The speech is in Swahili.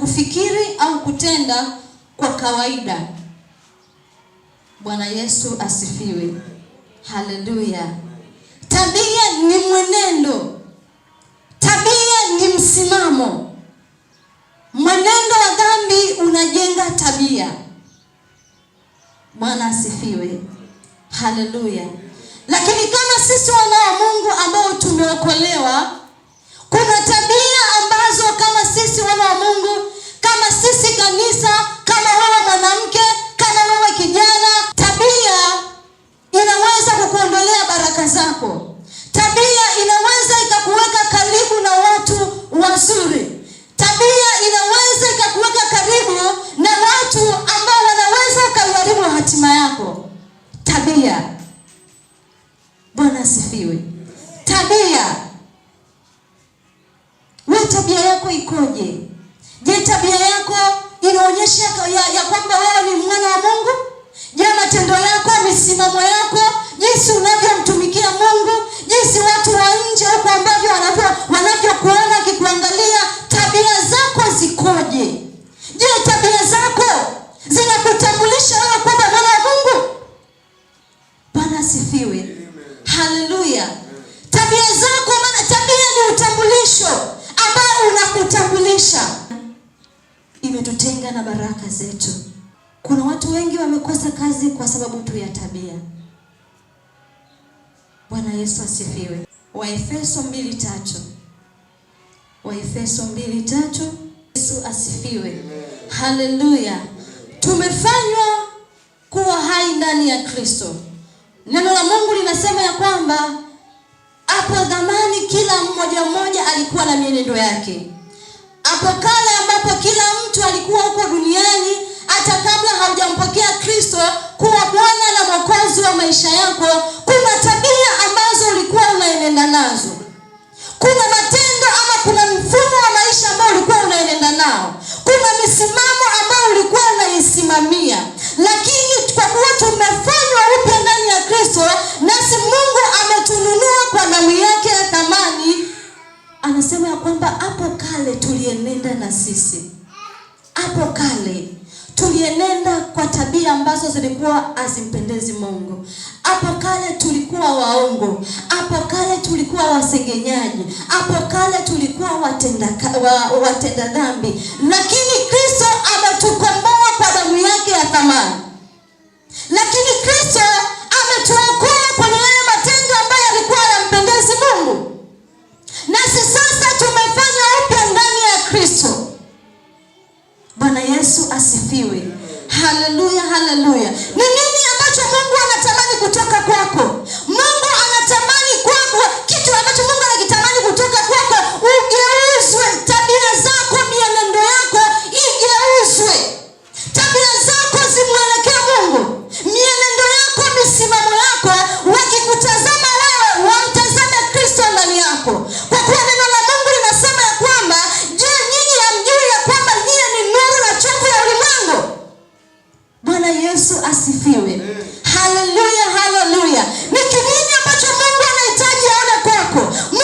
Kufikiri au kutenda kwa kawaida. Bwana Yesu asifiwe. Haleluya. Tabia ni mwenendo. Tabia ni msimamo. Mwenendo wa dhambi unajenga tabia. Bwana asifiwe. Haleluya. Lakini kama sisi wana wa Mungu ambao tumeokolewa, kuna tabia ambazo kama sisi wana wa Mungu, kama sisi kanisa, kama wewe mwanamke, kama wewe kijana, tabia inaweza kukuondolea baraka zako. Tabia inaweza ikakuweka karibu na watu wazuri. Tabia inaweza ikakuweka karibu na watu ambao wanaweza kuharibu hatima yako. Tabia. Bwana asifiwe. Tabia. Wewe tabia yako ikoje? Je, tabia yako inaonyesha ya kwamba wewe ni mwana wa Mungu? Je, matendo yako, misimamo yako, jinsi unavyomtumikia Mungu, jinsi watu wa nje huko ambavyo wanavyokuona kikuangalia, tabia zako zikoje? Je, tabia zako zinakutambulisha wewe kwamba mwana wa Mungu? Bwana asifiwe. Haleluya. Tabia zako, maana tabia ni utambulisho ambao unakutambulisha. Imetutenga na baraka zetu. Kuna watu wengi wamekosa kazi kwa sababu tu ya tabia. Bwana Yesu asifiwe. Waefeso 2:3. Waefeso 2:3. Yesu asifiwe. Haleluya. Tumefanywa kuwa hai ndani ya Kristo. Neno la Mungu linasema ya kwamba hapo zamani kila mmoja alikuwa na mienendo yake. Hapo kale ambapo kila mtu alikuwa huko duniani, hata kabla haujampokea Kristo kuwa Bwana na Mwokozi wa maisha yako, kuna tabia ambazo ulikuwa unaenenda nazo. Kuna matendo ama kuna mfumo wa maisha ambao ulikuwa unaenenda nao. Kuna misimamo ambayo ulikuwa unaisimamia. Lakini kwa kuwa tumefanywa upya ndani ya Kristo, nasi Mungu ametununua kwa damu yake ya thamani, anasema ya kwamba hapo kale tulienenda na sisi. Hapo kale tulienenda kwa tabia ambazo zilikuwa hazimpendezi Mungu. Hapo kale tulikuwa waongo. Hapo kale tulikuwa wasengenyaji. Hapo kale tulikuwa watenda dhambi. Lakini Kristo ametukomboa kwa damu yake ya thamani. Lakini Kristo ametuokoa kwa yale matendo ambayo yalikuwa hayampendezi Mungu. Nasi sasa tumefanywa upya ndani ya Kristo. Bwana Yesu asifiwe. Haleluya, haleluya. Ni nini ambacho Mungu anatamani kutoka kwako? Mungu anatamani kwako, kitu ambacho Mungu anakitamani kutoka kwako, ugeuzwe. Tabia zako, mienendo yako igeuzwe. Tabia zako zimwelekee Mungu. Mienendo yako, misimamo yako, wakikutazama wewe, wamtazame Kristo ndani yako. Kwa kuwa neno la Mungu linasema ya kwamba, je, nyinyi hamjui ya kwamba nyinyi ni nuru na chumvi ya ulimwengu? Bwana Yesu asifiwe.